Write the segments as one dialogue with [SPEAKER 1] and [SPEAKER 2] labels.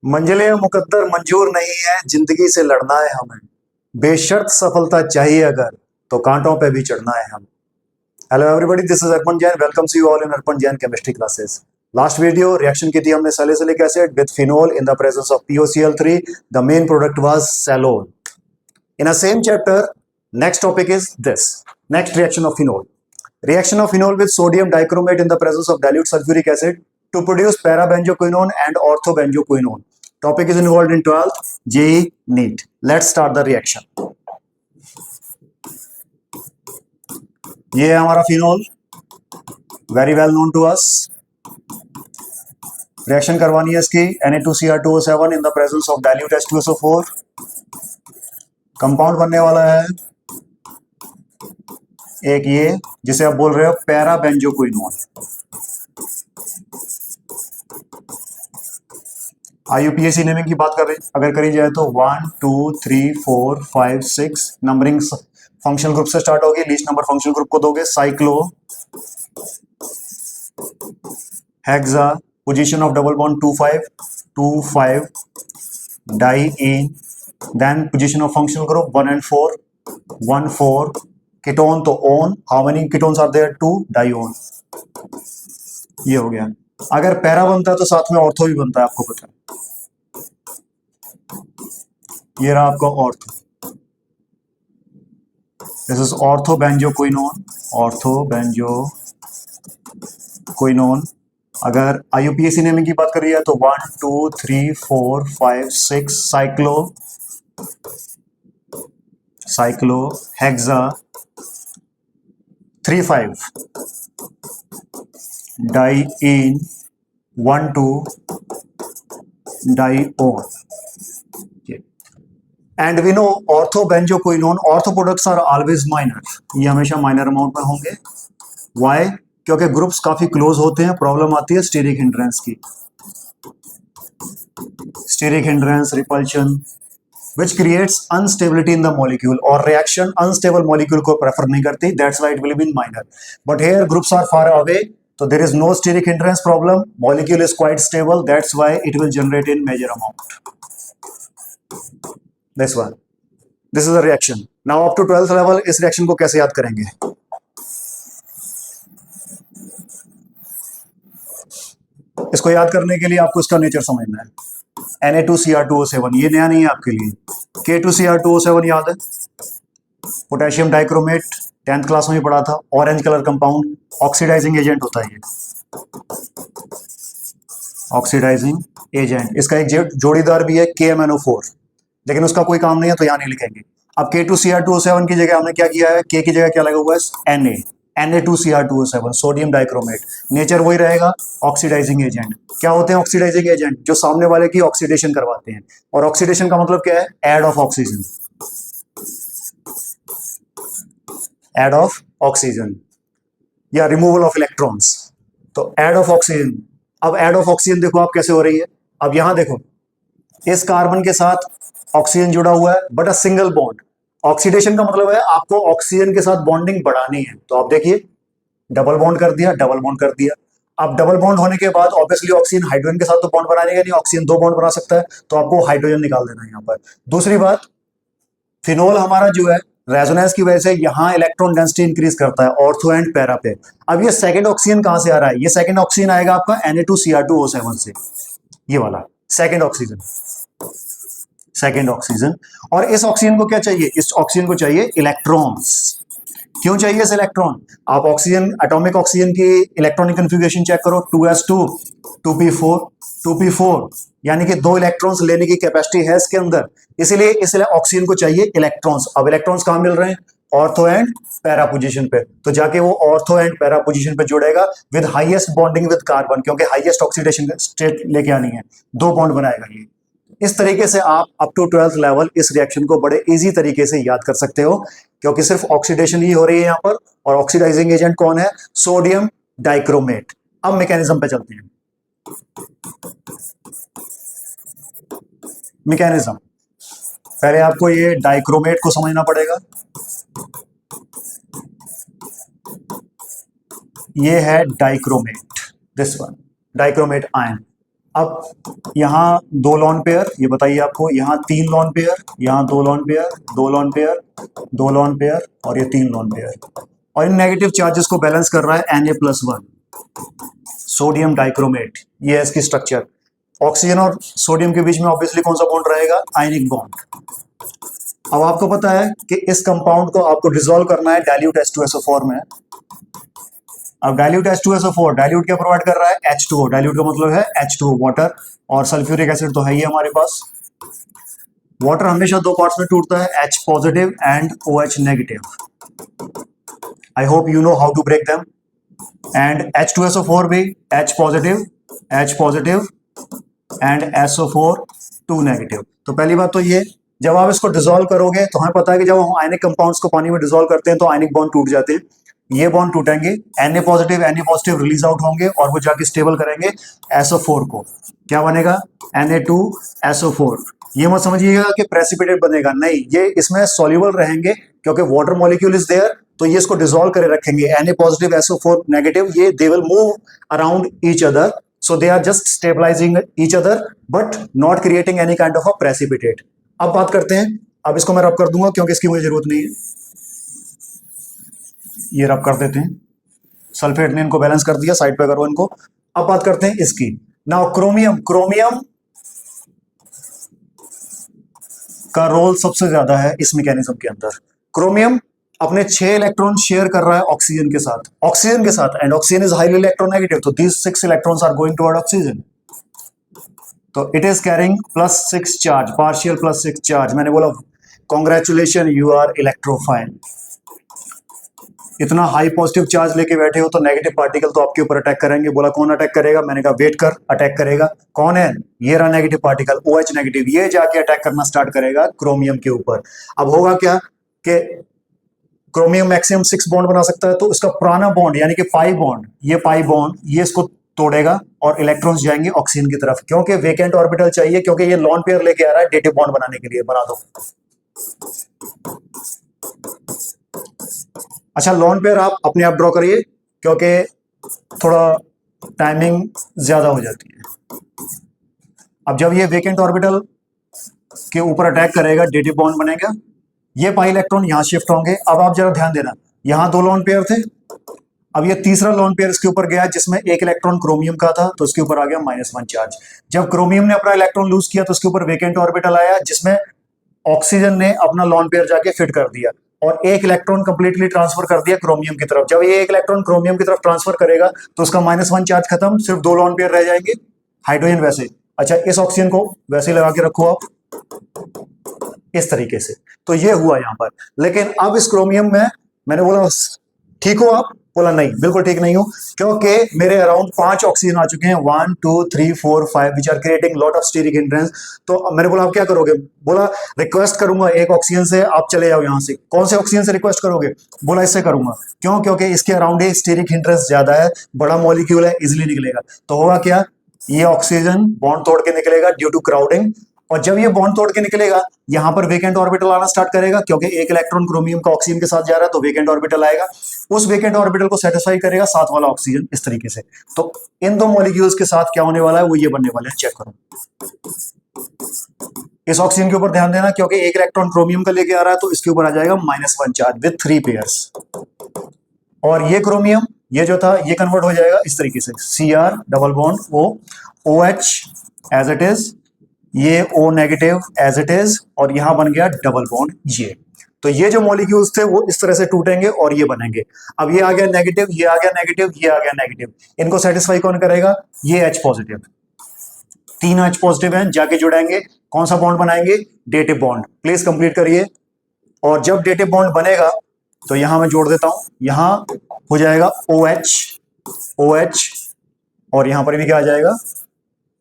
[SPEAKER 1] मंजिलें मुकद्दर मंजूर नहीं है, जिंदगी से लड़ना है हमें। बेशर्त सफलता चाहिए अगर, तो कांटों पे भी चढ़ना है हमें। Hello everybody, this is Arpan Jain. Welcome you all in Arpan Jain chemistry classes. Last video reaction की थी हमने salicylic acid with phenol in the presence of POCl3। The main product was salon. In a same chapter, next topic is this. Next reaction of phenol. Reaction of phenol with sodium dichromate in the presence of dilute sulfuric acid to produce parabenzoquinone and orthobenzoquinone. Topic is involved in 12th JEE NEET. Let's start the reaction. ये है हमारा phenol, very well known to us. Reaction करवानी है इसकी Na2Cr2O7 in the presence of dilute H2SO4. Compound बनने वाला है एक ये, जिसे आप बोल रहे हो पैराबेंजोक्विनोन। IUPAC नेमिंग की बात अगर करी जाए तो 1 2 3 4 5 6 नंबरिंग फंक्शनल ग्रुप से स्टार्ट होगी। लीस्ट नंबर फंक्शनल ग्रुप को दोगे cyclo hexa, position of double bond 2 5 diene, then position of functional group 1 and 4 1 4 ketone तो ओन, how many ketones are there 2 dione. ये हो गया। अगर पैरा बनता है तो साथ में ऑर्थो भी बनता है, आपको पता है। ये रहा आपका ऑर्थो, दिस इज ऑर्थोबेंजोक्विनोन। ऑर्थोबेंजोक्विनोन अगर IUPAC नेमिंग की बात करिए तो 1 2 3 4 5 6 cyclo hexa 3 5 diene 1 2 dione. And we know orthobenzoquinone, ortho products are always minor, ये हमेशा माइनर अमाउंट में होंगे। व्हाई? क्योंकि ग्रुप्स काफी क्लोज होते हैं। प्रॉब्लम आती है स्टीरिक हिंड्रेंस की, steric hindrance repulsion which creates instability in the molecule, और reaction unstable molecule को prefer नहीं करती, that's why it will be minor. But here groups are far away, so there is no steric hindrance problem, molecule is quite stable, that's why it will generate in major amount. This one, this is a reaction. Now up to 12th level इस reaction को कैसे याद करेंगे? इसको याद करने के लिए आपको इसका नेचर समझना है। Na2Cr2O7 ये नया नहीं है आपके लिए। K2Cr2O7 याद है, पोटेशियम डाइक्रोमेट, 10th क्लास में ही पढ़ा था। Orange colour compound, oxidising agent होता है ये, ऑक्सीडाइजिंग एजेंट। इसका एक जोड़ीदार भी है KMnO4, लेकिन उसका कोई काम नहीं है तो यहां नहीं लिखेंगे। अब K2Cr2O7 की जगह हमने क्या किया है, K की जगह क्या लगा हुआ है, Na2Cr2O7 सोडियम डाइक्रोमेट। नेचर वही रहेगा, ऑक्सीडाइजिंग एजेंट। क्या होते हैं ऑक्सीडाइजिंग एजेंट? जो सामने वाले की ऑक्सीडेशन करवाते हैं। और ऑक्सीडेशन का मतलब क्या है, add of oxygen, add of oxygen या रिमूवल ऑफ इलेक्ट्रॉन्स। तो ऐड ऑफ ऑक्सीजन। अब ऐड ऑफ ऑक्सीजन देखो आप कैसे हो रही है। अब यहां देखो, इस कार्बन के साथ ऑक्सीजन जुड़ा हुआ है but a single bond. Oxidation का मतलब है आपको ऑक्सीजन के साथ बॉन्डिंग बढ़ानी है। तो आप देखिए, डबल बॉन्ड कर दिया, डबल बॉन्ड कर दिया। अब डबल बॉन्ड होने के बाद ऑब्वियसली ऑक्सीजन हाइड्रोजन के साथ तो बॉन्ड बनाने का नहीं, ऑक्सीजन 2 बॉन्ड बना सकता है, तो आपको हाइड्रोजन निकाल देना है यहाँ पर। दूसरी बात, फिनोल हमारा जो है रेजोनेंस की वजह से यहाँ इलेक्ट्रॉन डेंसिटी इंक्रीज करता है ऑर्थो एंड पैरा पे। अब ये सेकंड ऑक्सीजन कहां से आ रहा है? ये सेकंड ऑक्सीजन आएगा आपका Na2Cr2O7 से, ये वाला सेकंड ऑक्सीजन, सेकंड ऑक्सीजन। और इस ऑक्सीजन को क्या चाहिए? इस ऑक्सीजन को चाहिए इलेक्ट्रॉन्स। क्यों चाहिए इस इलेक्ट्रॉन? आप ऑक्सीजन, एटॉमिक ऑक्सीजन की इलेक्ट्रॉनिक कन्फिगरेशन चेक करो, 2s2 2p4 2p4, यानी कि 2 इलेक्ट्रॉन्स लेने की कैपेसिटी है इसके अंदर। इसीलिए इस ऑक्सीजन को चाहिए इलेक्ट्रॉन्स। अब इलेक्ट्रॉन्स कहां मिल रहे हैं? ऑर्थो एंड पैरा पोजीशन पे। तो जाके वो ऑर्थो एंड पैरा पोजीशन पे जुड़ेगा with highest bonding with carbon, क्योंकि हाईएस्ट ऑक्सीडेशन स्टेट लेके आनी है, 2 बॉन्ड बनाएगा ये। इस तरीके से आप अप टू 12th लेवल इस रिएक्शन को बड़े इजी तरीके से याद कर सकते हो, क्योंकि सिर्फ ऑक्सीडेशन ही हो रही है यहाँ पर। और ऑक्सीडाइजिंग एजेंट कौन है? Sodium dichromate. अब मैकेनिज्म पे चलते हैं। मैकेनिज्म, पहले आपको ये डाइक्रोमेट को समझना पड़ेगा। ये है dichromate, this one, dichromate ion. अब यहाँ 2 लॉन पेयर, ये बताइए आपको, यहाँ 3 लॉन पेयर, यहाँ 2 lone pair, 2 lone pair, 2 lone pair और ये 3 लॉन पेयर। और इन नेगेटिव चार्जेस को बैलेंस कर रहा है Na+1 सोडियम डाइक्रोमेट। ये है इसकी स्ट्रक्चर। ऑक्सीजन और सोडियम के बीच में ऑब्वियसली कौन सा बॉन्ड रहेगा? Ionic bond. अब आपको पता है कि इस कंपाउंड को आपको डिसॉल्व करना है डाइल्यूट H2SO4 में। अब डाइल्यूट H2SO4, डाइल्यूट क्या प्रोवाइड कर रहा है? H2O। डाइल्यूट का मतलब है H2O, वाटर, और सल्फ्यूरिक एसिड तो है ही हमारे पास। वाटर हमेशा 2 पार्ट्स में टूटता है, H positive and OH negative. I hope you know how to break them. And H2SO4 भी H positive and SO4 2 negative. तो पहली बात तो ये, जब आप इसको डिसॉल्व करोगे तो हमें पता है कि जब हम आयनिक कंपाउंड्स को पानी में डिसॉल्व करते हैं तो आयनिक बॉन्ड टूट जाते हैं। ये बॉन्ड टूटेंगे, Na पॉजिटिव रिलीज आउट होंगे और वो जाके स्टेबल करेंगे SO4 को। क्या बनेगा? Na2SO4। ये मत समझिएगा कि प्रेसिपिटेट बनेगा, नहीं, ये इसमें सॉल्युबल रहेंगे क्योंकि वाटर मॉलिक्यूल इज देयर, तो ये इसको डिसॉल्व करे रखेंगे। Na पॉजिटिव SO4 नेगेटिव, ये they will move around each other, so they are just stabilizing each other but not creating any kind of a precipitate। अब बात करते हैं, अब इसको मैं रब कर दूंगा क्योंकि इसकी मुझे जरूरत नहीं है, ये रब कर देते हैं। सल्फेट ने इनको बैलेंस कर दिया, साइड पे करो इनको। अब बात करते हैं इसकी। नाउ क्रोमियम का रोल सबसे ज्यादा है इस मैकेनिज्म के अंदर। क्रोमियम अपने 6 इलेक्ट्रॉन शेयर कर रहा है ऑक्सीजन के साथ, and oxygen is highly electronegative, तो these 6 electrons are going toward oxygen. तो it is carrying +6 charge, partial +6 charge. मैंने बोला कॉन्ग्रेचुलेशन, यू आर इलेक्ट्रोफाइल। इतना हाई पॉजिटिव चार्ज लेके बैठे हो तो नेगेटिव पार्टिकल तो आपके ऊपर अटैक करेंगे। बोला कौन अटैक करेगा? मैंने कहा वेट कर, अटैक करेगा। कौन है? ये रहा नेगेटिव पार्टिकल, OH नेगेटिव, ये जाके अटैक करना स्टार्ट करेगा क्रोमियम के ऊपर। अब होगा क्या कि क्रोमियम मैक्सिमम 6 बॉन्ड बना सकता है, तो इसका पुराना बॉन्ड यानी कि पाई बॉन्ड, ये इसको तोड़ेगा और इलेक्ट्रॉन्स जाएंगे ऑक्सीजन की तरफ, क्योंकि वेकेंट ऑर्बिटल चाहिए, क्योंकि ये लॉन पेयर लेके आ रहा है डेटिव बॉन्ड बनाने के लिए। बना दो। अच्छा, लॉन पेयर आप अपने आप ड्रॉ करिए क्योंकि थोड़ा टाइमिंग ज्यादा हो जाती है। अब जब ये वेकेंट ऑर्बिटल के ऊपर अटैक करेगा, डेटिव बॉन्ड बनेगा, ये पाई इलेक्ट्रॉन यहां शिफ्ट होंगे। अब आप जरा ध्यान देना, यहां 2 लॉन पेयर थे, अब ये तीसरा लॉन पेयर इसके ऊपर गया जिसमें 1 इलेक्ट्रॉन क्रोमियम का था, तो इसके ऊपर आ गया -1 चार्ज। जब क्रोमियम ने अपना इलेक्ट्रॉन लूज किया तो इसके ऊपर वेकेंट ऑर्बिटल आया जिसमें ऑक्सीजन ने अपना लॉन पेयर जाके फिट कर दिया और 1 इलेक्ट्रॉन कंप्लीटली ट्रांसफर कर दिया क्रोमियम की तरफ। जब ये 1 इलेक्ट्रॉन क्रोमियम की तरफ ट्रांसफर करेगा तो उसका -1 चार्ज खत्म, सिर्फ 2 लॉन पेयर रह जाएंगे, हाइड्रोजन वैसे। अच्छा, इस ऑक्सीजन को वैसे लगा के रखो आप इस तरीके से। तो ये हुआ यहां पर। लेकिन अब इस क्रोमियम में मैंने बोला ठीक हो आप? बोला नहीं, बिल्कुल ठीक नहीं हो, क्योंकि मेरे अराउंड 5 ऑक्सीजन आ चुके हैं, 1 2 3 4 5 which are creating lot of steric hindrance. तो मैंने बोला आप क्या करोगे? बोला रिक्वेस्ट करूंगा एक ऑक्सीजन से, आप चले जाओ यहां से। कौन से ऑक्सीजन से रिक्वेस्ट करोगे? बोला इससे करूंगा। क्यों? क्योंकि इसके अराउंड स्टीरिक हिंड्रेंस ज्यादा है, बड़ा मॉलिक्यूल है, इजिली निकलेगा। तो होगा क्या, ये ऑक्सीजन बॉन्ड तोड़ के निकलेगा ड्यू टू क्राउडिंग, और जब ये बॉन्ड तोड़ के निकलेगा यहां पर वेकेंट ऑर्बिटल आना स्टार्ट करेगा, क्योंकि 1 इलेक्ट्रॉन क्रोमियम का ऑक्सीजन के साथ जा रहा है, तो वेकेंट ऑर्बिटल आएगा, उस वेकेंट ऑर्बिटल को सेटिस्फाई करेगा साथ वाला ऑक्सीजन, इस तरीके से। तो इन 2 मॉलिक्यूल्स के साथ क्या होने वाला है, वो ये बनने वाले हैं। चेक करो इस ऑक्सीजन के ऊपर ध्यान देना, क्योंकि 1 इलेक्ट्रॉन क्रोमियम का लेके आ रहा है, तो इसके ऊपर आ जाएगा -1 चार्ज विद 3 पेयर्स। और ये क्रोमियम, ये जो था, ये कन्वर्ट हो जाएगा इस तरीके से, Cr double bond O, OH as it is, ये O negative as it is, और यहां बन गया डबल बॉन्ड ये। तो ये जो मॉलिक्यूल्स थे वो इस तरह से टूटेंगे और ये बनेंगे। अब ये आ गया नेगेटिव, ये आ गया नेगेटिव, ये आ गया नेगेटिव, इनको सेटिस्फाई कौन करेगा? ये H पॉजिटिव, 3 H पॉजिटिव हैं, जाके जुड़ेंगे, कौन सा बॉन्ड बनाएंगे? Dative bond. प्लीज कंप्लीट करिए। और जब डेटिव बॉन्ड बनेगा तो यहां मैं जोड़ देता हूं, यहां हो जाएगा OH, और यहां पर भी क्या आ जाएगा?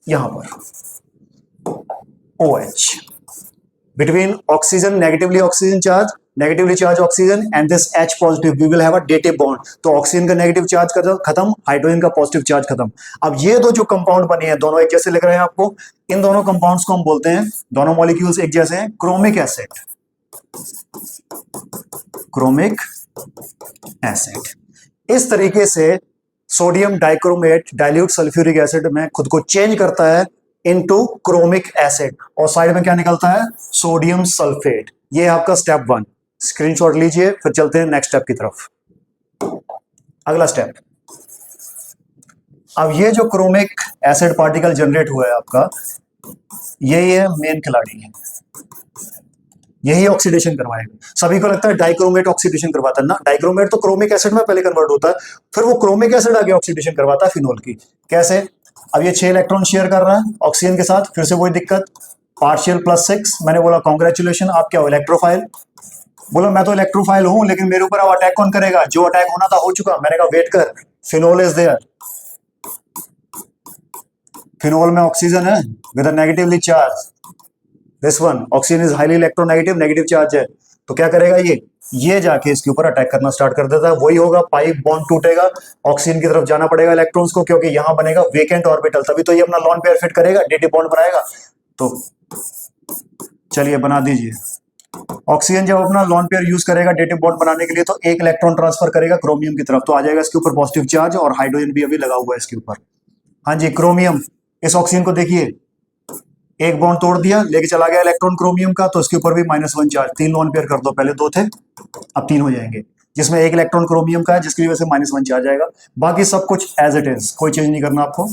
[SPEAKER 1] यहां पर OH between oxygen, negatively charged oxygen and this H positive, we will have a dative bond। तो ऑक्सीजन का नेगेटिव चार्ज खत्म, हाइड्रोजन का पॉजिटिव चार्ज खत्म। अब ये जो कंपाउंड बने हैं, दोनों एक जैसे लग रहे हैं आपको, इन दोनों कंपाउंड्स को हम बोलते हैं, दोनों मॉलिक्यूल्स एक जैसे हैं, क्रोमिक एसिड। इस तरीके से sodium dichromate dilute sulphuric acid में खुद को चेंज करता है इनटू क्रोमिक एसिड और साइड में क्या निकलता है, सोडियम सल्फेट। ये आपका स्टेप 1, स्क्रीनशॉट लीजिए, फिर चलते हैं नेक्स्ट स्टेप की तरफ। अगला स्टेप, अब ये जो क्रोमिक एसिड पार्टिकल जनरेट हुआ है आपका, ये मेन खिलाड़ी है, यही ऑक्सीडेशन करवाएगा। सभी को लगता है डाइक्रोमेट ऑक्सीडेशन करवाता है ना, डाइक्रोमेट तो क्रोमिक एसिड में पहले कन्वर्ट होता है, फिर वो क्रोमिक एसिड आगे ऑक्सीडेशन करवाता है फिनोल की। कैसे? अब ये 6 इलेक्ट्रॉन शेयर कर रहा है ऑक्सीजन के साथ, फिर से वही दिक्कत, पार्शियल +6। मैंने बोला कॉन्ग्रेचुलेशन, आप क्या हो, इलेक्ट्रोफाइल। बोला मैं तो इलेक्ट्रोफाइल हूं, लेकिन मेरे ऊपर अब अटैक कौन करेगा, जो अटैक होना था हो चुका। मैंने कहा वेट कर, फिनोल इज देयर, फिनोल में ऑक्सीजन है with a negatively charge, this one oxygen is highly electronegative, negative charge है, तो क्या करेगा ये जाके इसके ऊपर अटैक करना स्टार्ट कर देता है। वही होगा, पाइप बॉन्ड टूटेगा, ऑक्सीजन की तरफ जाना पड़ेगा इलेक्ट्रॉन्स को, क्योंकि यहां बनेगा वेकेंट ऑर्बिटल, तभी तो ये अपना लॉन पेयर फिट करेगा, डेटिव बॉन्ड बनाएगा। तो चलिए बना दीजिए। ऑक्सीजन जब अपना लॉन पेयर यूज करेगा डेटिव बॉन्ड बनाने के लिए, तो एक इलेक्ट्रॉन ट्रांसफर करेगा क्रोमियम की तरफ, तो आ जाएगा इसके ऊपर पॉजिटिव चार्ज, और हाइड्रोजन भी अभी लगा हुआ है इसके ऊपर। हाँ जी, क्रोमियम, इस ऑक्सीजन को देखिए, एक बॉन्ड तोड़ दिया, लेके चला गया इलेक्ट्रॉन क्रोमियम का, तो इसके ऊपर भी -1 चार्ज। 3 लॉन पेयर कर दो, पहले 2 थे अब 3 हो जाएंगे, जिसमें एक इलेक्ट्रॉन क्रोमियम का है, जिसकी वजह से -1 चार्ज आएगा। बाकी सब कुछ एज इट इज, कोई चेंज नहीं करना आपको,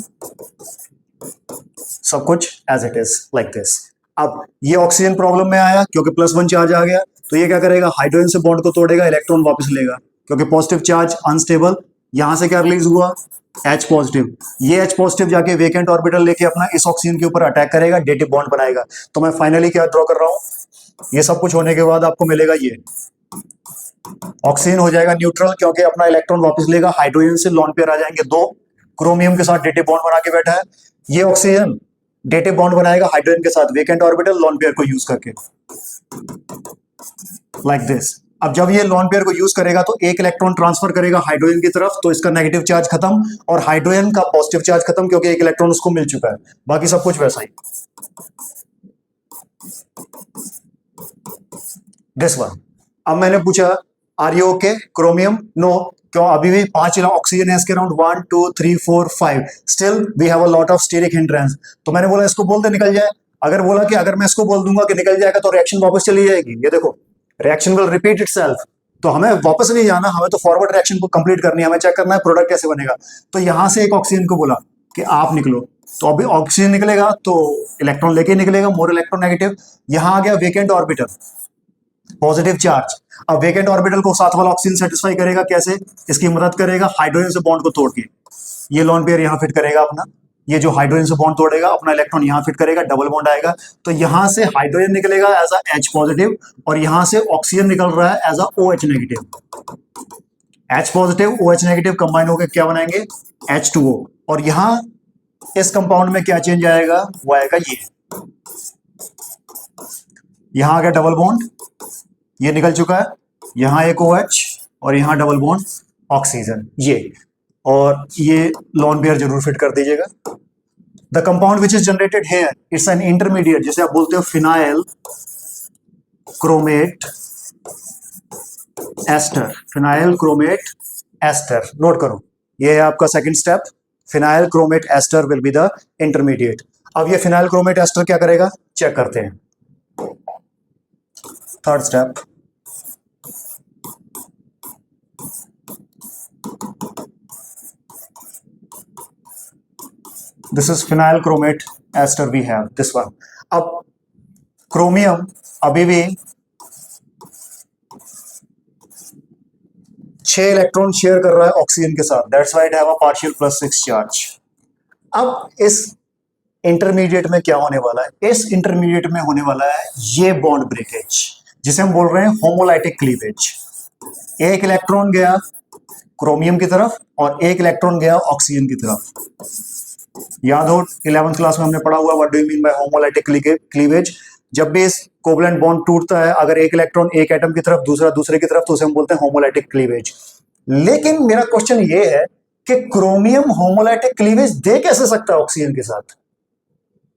[SPEAKER 1] सब कुछ as it is like this. अब ये ऑक्सीजन प्रॉब्लम में आया क्योंकि +1 चार्ज आ गया, तो ये क्या करेगा, हाइड्रोजन से बॉन्ड को तोड़ेगा, इलेक्ट्रॉन वापस लेगा, क्योंकि पॉजिटिव चार्ज अनस्टेबल। यहां से क्या रिलीज हुआ, H पॉजिटिव, ये H पॉजिटिव जाके वेकेंट ऑर्बिटल लेके अपना इस ऑक्सीजन के ऊपर अटैक करेगा, डेटिव बॉन्ड बनाएगा। तो मैं फाइनली क्या ड्रॉ कर रहा हूं, ये सब कुछ होने के बाद आपको मिलेगा ये ऑक्सीजन हो जाएगा न्यूट्रल, क्योंकि अपना इलेक्ट्रॉन वापस लेगा, हाइड्रोजन से लॉन पेयर आ जाएंगे 2, क्रोमियम के साथ डेटिव बॉन्ड बना के बैठा है। ये ऑक्सीजन डेटिव बॉन्ड बनाएगा हाइड्रोजन के साथ, वेकेंट ऑर्बिटल लॉन पेयर को यूज करके, लाइक दिस। अब जब ये लॉन पेयर को यूज करेगा तो एक इलेक्ट्रॉन ट्रांसफर करेगा हाइड्रोजन की तरफ, तो इसका नेगेटिव चार्ज खत्म और हाइड्रोजन का पॉजिटिव चार्ज खत्म, क्योंकि एक इलेक्ट्रॉन उसको मिल चुका है। बाकी सब कुछ वैसा ही। दिस वन, अब मैंने पूछा are you okay chromium, no, क्यों, अभी भी 5 ऑक्सीजन है इसके around, 1 2 3 4 5, still we have a lot of steric hindrance. तो मैंने बोला इसको बोल दे निकल जाए। अगर बोला कि अगर मैं इसको बोल दूंगा कि निकल जाएगा तो रिएक्शन वापस चली जाएगी, ये देखो रिएक्शन विल रिपीट इटसेल्फ। तो हमें वापस नहीं जाना, हमें तो फॉरवर्ड रिएक्शन को कंप्लीट करनी है, हमें चेक करना है प्रोडक्ट कैसे बनेगा। तो यहां से एक ऑक्सीजन को बोला कि आप निकलो, तो अभी ऑक्सीजन निकलेगा तो इलेक्ट्रॉन लेके निकलेगा, मोर इलेक्ट्रोनेगेटिव। यहां आ गया वेकेंट ऑर्बिटल, पॉजिटिव चार्ज। अब वेकेंट ऑर्बिटल को साथ वाला ऑक्सीजन सेटिस्फाई करेगा कैसे, इसकी मदद करेगा हाइड्रोजन से बॉन्ड को तोड़ के, ये लॉन पेयर यहां फिट करेगा अपना, ये जो हाइड्रोजन से बॉन्ड तोड़ेगा अपना इलेक्ट्रॉन यहां फिट करेगा, डबल बॉन्ड आएगा, तो यहां से हाइड्रोजन निकलेगा एज अ H पॉजिटिव, और यहां से ऑक्सीजन निकल रहा है as a OH negative. H positive OH negative combine होकर क्या बनाएंगे, H2O। और यहां इस कंपाउंड में क्या चेंज आएगा, वो आएगा ये, यहां आ गया डबल बॉन्ड, ये निकल चुका है, यहां एक OH और यहां डबल बॉन्ड ऑक्सीजन, ये, और ये लॉन पेयर जरूर फिट कर दीजिएगा। The compound which is generated here, it's an intermediate, जैसे आप बोलते हो phenyl chromate ester, phenyl chromate ester, note करो, ये है आपका second step, phenyl chromate ester will be the intermediate. अब ये फिनाइल क्रोमेट एस्टर क्या करेगा, चेक करते हैं। Third step, this is phenyl chromate ester, we have this one. अब क्रोमियम अभी भी 6 इलेक्ट्रॉन शेयर कर रहा है ऑक्सीजन के साथ, that's why it have a partial +6 charge. अब इस इंटरमीडिएट में क्या होने वाला है, इस इंटरमीडिएट में होने वाला है ये बॉन्ड ब्रेकेज, जिसे हम बोल रहे हैं होमोलाइटिक क्लीवेज। एक इलेक्ट्रॉन गया क्रोमियम की तरफ और एक इलेक्ट्रॉन गया ऑक्सीजन की तरफ। याद हो 11th क्लास में हमने पढ़ा हुआ, what do you mean by homolytic cleavage. जब भी इस कोवलेंट बॉन्ड टूटता है, अगर एक इलेक्ट्रॉन एक एटम की तरफ, दूसरा दूसरे की तरफ, तो उसे हम बोलते हैं होमोलाइटिक क्लीवेज। लेकिन मेरा क्वेश्चन ये है कि क्रोमियम होमोलाइटिक क्लीवेज दे कैसे सकता है ऑक्सीजन के साथ,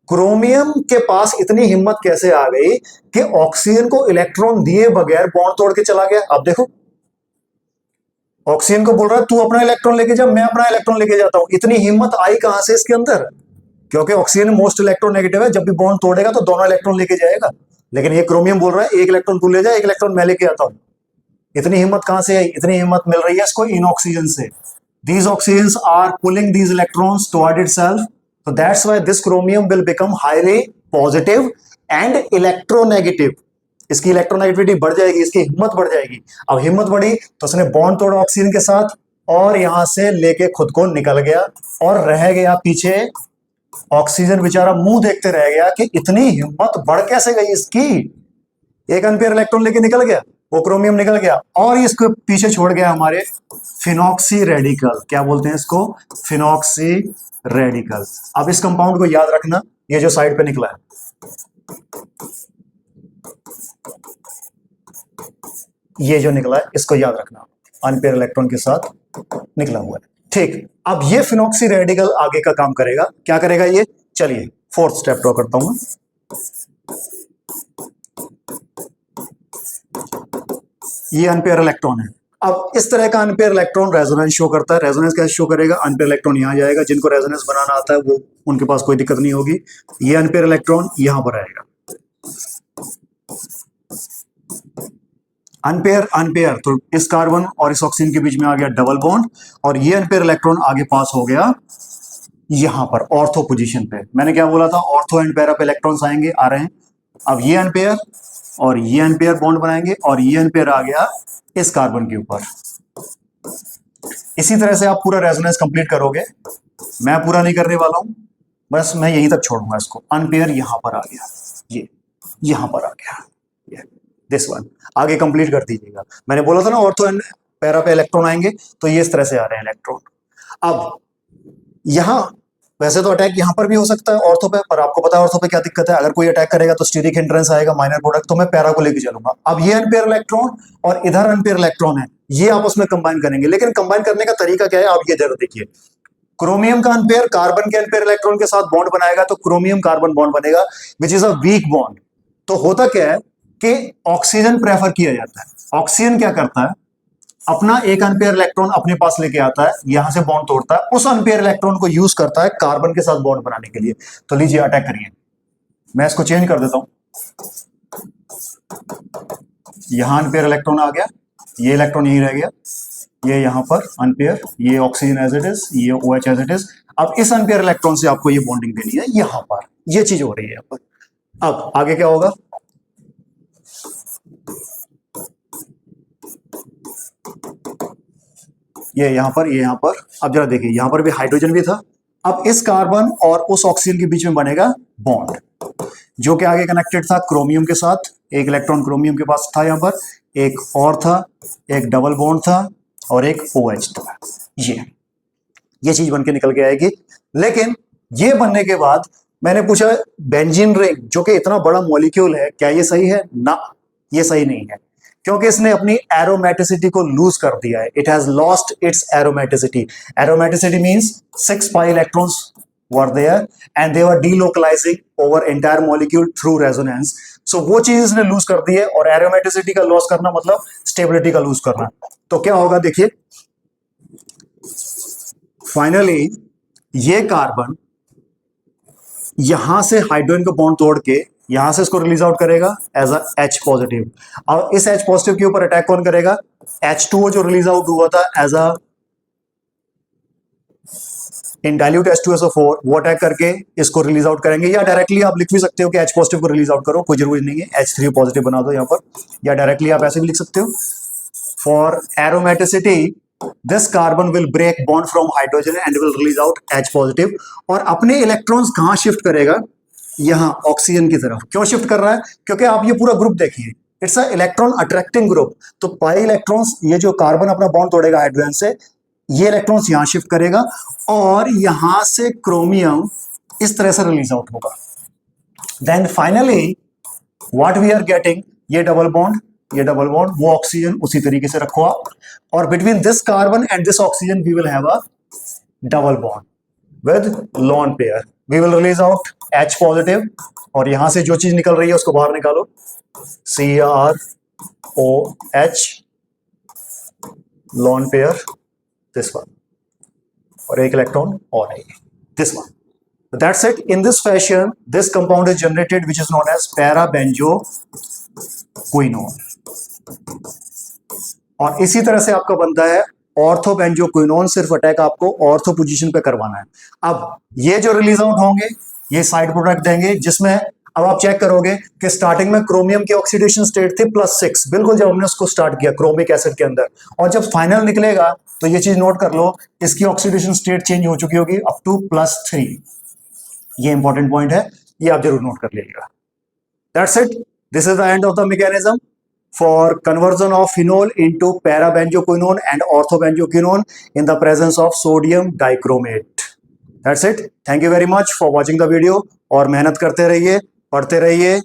[SPEAKER 1] क्रोमियम के पास इतनी हिम्मत कैसे आ गई कि ऑक्सीजन को इलेक्ट्रॉन दिए बगैर बॉन्ड तोड़ के चला गया। अब देखो ऑक्सीजन को बोल रहा है तू अपना इलेक्ट्रॉन लेके जा, मैं अपना इलेक्ट्रॉन लेके जाता हूं। इतनी हिम्मत आई कहां से इसके अंदर? क्योंकि ऑक्सीजन मोस्ट इलेक्ट्रोनेगेटिव है, जब भी बॉन्ड तोड़ेगा तो दोनों इलेक्ट्रॉन लेके जाएगा। लेकिन ये क्रोमियम बोल रहा है एक इलेक्ट्रॉन तू ले जा, एक इलेक्ट्रॉन मैं लेके आता हूं। इतनी हिम्मत कहां से आई? इतनी हिम्मत मिल रही है इसको इन ऑक्सीजन से। These oxygens are pulling these electrons toward itself. So that's why this chromium will become highly positive and electronegative. इसकी इलेक्ट्रोनेगेटिविटी बढ़ जाएगी, इसकी हिम्मत बढ़ जाएगी। अब हिम्मत बढ़ी तो उसने बॉन्ड तोड़ा ऑक्सीजन के साथ और यहां से लेके खुद को निकल गया और रह गया पीछे। ऑक्सीजन बेचारा मुंह देखते रह गया कि इतनी हिम्मत बढ़ कैसे गई इसकी। 1 एम्पियर इलेक्ट्रॉन लेके निकल गया, वो क्रोमियम निकल गया और इसको पीछे छोड़ गया हमारे फिनॉक्सी रेडिकल। क्या बोलते हैं इसको? Phenoxy radical. अब इस कंपाउंड को याद रखना, ये जो साइड पे निकला है, ये जो निकला है इसको याद रखना, अनपेयर इलेक्ट्रॉन के साथ निकला हुआ है। ठीक, अब ये फिनॉक्सी रेडिकल आगे का काम करेगा। क्या करेगा ये? चलिए फोर्थ स्टेप ड्रॉ करता हूं। ये अनपेयर इलेक्ट्रॉन है। अब इस तरह का अनपेयर इलेक्ट्रॉन रेजोनेंस शो करता है। रेजोनेंस कैसे शो करेगा? अनपेयर इलेक्ट्रॉन यहां जाएगा, जिनको रेजोनेंस बनाना आता है वो उनके पास कोई दिक्कत नहीं होगी। ये अनपेयर इलेक्ट्रॉन यहां पर आएगा, अनपेयर अनपेयर, तो इस कार्बन और इस ऑक्सीजन के बीच में आ गया डबल बॉन्ड और ये अनपेयर इलेक्ट्रॉन आगे पास हो गया यहां पर ऑर्थो पोजीशन पे। मैंने क्या बोला था? ऑर्थो एंड पैरा पे इलेक्ट्रॉन्स आएंगे, आ रहे हैं। अब ये अनपेयर और ये अनपेयर बॉन्ड बनाएंगे और ये अनपेयर आ गया इस कार्बन के ऊपर। इसी तरह से आप पूरा रेजोनेंस कंप्लीट करोगे। मैं पूरा नहीं करने वाला हूं, बस मैं यहीं तक छोड़ूंगा इसको। अनपेयर यहां पर आ गया, ये यहां पर आ गया, ये दिस वन। आगे कंप्लीट कर दीजिएगा। मैंने बोला था ना ऑर्थो एंड पैरा पे इलेक्ट्रॉन आएंगे, तो ये इस तरह से आ रहे हैं इलेक्ट्रॉन। अब यहां वैसे तो अटैक यहां पर भी हो सकता है ऑर्थो पे, पर आपको पता है ऑर्थो पे क्या दिक्कत है? अगर कोई अटैक करेगा तो स्टीरिक हिंड्रेंस आएगा, माइनर प्रोडक्ट, तो मैं पैरा को लेके चलूंगा। अब ये अनपेयर इलेक्ट्रॉन और इधर अनपेयर इलेक्ट्रॉन है, ये आपस में कंबाइन करेंगे। लेकिन कंबाइन करने का तरीका क्या है आप ये जरूर देखिए। क्रोमियम का अनपेयर कार्बन के अनपेयर इलेक्ट्रॉन के साथ बॉन्ड बनाएगा तो क्रोमियम कार्बन बॉन्ड बनेगा, which is a weak bond. तो होता क्या है कि ऑक्सीजन प्रेफर किया जाता है। ऑक्सीजन क्या करता है? अपना 1 एम्पियर इलेक्ट्रॉन अपने पास लेके आता है, यहां से बॉन्ड तोड़ता है, उस एम्पियर इलेक्ट्रॉन को यूज करता है कार्बन के साथ बॉन्ड बनाने के लिए। तो लीजिए अटैक करिए। मैं इसको चेंज कर देता हूं, यहां एम्पियर इलेक्ट्रॉन आ गया, ये इलेक्ट्रॉन यहीं रह गया, ये यहां पर अनपेयर, ये ऑक्सीजन एज इट इज, ये OH एज इट इज। अब इस अनपेयर इलेक्ट्रॉन से आपको ये बॉन्डिंग देनी है, यहां पर ये चीज हो रही है यहां पर। अब आगे क्या होगा? ये यहां पर, ये यहां पर। अब जरा देखिए, यहां पर भी हाइड्रोजन भी था। अब इस कार्बन और उस ऑक्सीजन के बीच में बनेगा बॉन्ड, जो कि आगे कनेक्टेड था क्रोमियम के साथ। एक इलेक्ट्रॉन क्रोमियम के पास था, यहां पर एक और था, एक डबल बॉन्ड था और एक OH था। ये चीज बन के निकल के आएगी। लेकिन ये बनने के बाद मैंने पूछा बेंजीन रिंग, जो कि इतना बड़ा मॉलिक्यूल है, क्या ये सही है? ना, ये सही नहीं है, क्योंकि इसने अपनी एरोमेटिसिटी को लूज कर दिया है। It has lost its aromaticity. Aromaticity means 6 pi electrons were there and they were delocalizing over entire molecule through resonance. So वो चीज इसने लूज कर दी है, और एरोमेटिसिटी का लॉस करना मतलब स्टेबिलिटी का लूज करना। तो क्या होगा देखिए, फाइनली ये कार्बन यहां से हाइड्रोजन को बॉन्ड तोड़ के यहां से इसको रिलीज आउट करेगा एज अ H पॉजिटिव। और इस H पॉजिटिव के ऊपर अटैक कौन करेगा? H2O जो रिलीज आउट हुआ था as a in dilute H2SO4, वो अटैक करके इसको रिलीज आउट करेंगे। या डायरेक्टली आप लिख भी सकते हो कि H पॉजिटिव को रिलीज आउट करो, कोई जरूरी नहीं है, H3 पॉजिटिव बना दो यहां पर, या डायरेक्टली आप ऐसे भी लिख सकते हो। For aromaticity this carbon will break bond from hydrogen and will release out H positive, और अपने इलेक्ट्रॉन्स कहां शिफ्ट करेगा? यहां ऑक्सीजन की तरफ। क्यों शिफ्ट कर रहा है? क्योंकि आप ये पूरा ग्रुप देखिए, it's a electron attracting group. तो पाई इलेक्ट्रॉन्स, ये जो कार्बन अपना बॉन्ड तोड़ेगा हाइड्रोजन से, ये इलेक्ट्रॉन्स यहां शिफ्ट करेगा और यहां से क्रोमियम इस तरह से रिलीज आउट होगा। Then finally what we are getting, ये डबल बॉन्ड, ये डबल बॉन्ड, वो ऑक्सीजन उसी तरीके से रखो आप, और between this carbon and this oxygen we will have a double bond with lone pair. We will release out H positive, और यहां से जो चीज निकल रही है उसको बाहर निकालो, CrOH lone pair, this one, और एक इलेक्ट्रॉन और है this one. That's it. In this fashion, this compound is generated, which is known as para-benzoquinone. और इसी तरह से आपका बनता है ऑर्थोबेंजोक्विनोन. सिर्फ अटैक आपको ऑर्थो पोजीशन पे करवाना है. अब ये जो रिलीज आउट होंगे ये साइड प्रोडक्ट देंगे, जिसमें अब आप चेक करोगे कि स्टार्टिंग में क्रोमियम की ऑक्सीडेशन स्टेट थी +6, बिल्कुल जब हमने उसको स्टार्ट किया क्रोमिक एसिड के अंदर, और जब फाइनल निकलेगा तो ये चीज नोट कर लो, इसकी ऑक्सीडेशन स्टेट चेंज हो चुकी होगी अप टू +3. ये इंपॉर्टेंट पॉइंट है, ये आप जरूर नोट कर लीजिएगा. That's it. This is the end of the mechanism for conversion of phenol into para-benzoquinone and orthobenzoquinone in the presence of sodium dichromate. That's it. Thank you very much for watching the video. और मेहनत करते रहिए, पढ़ते रहिए,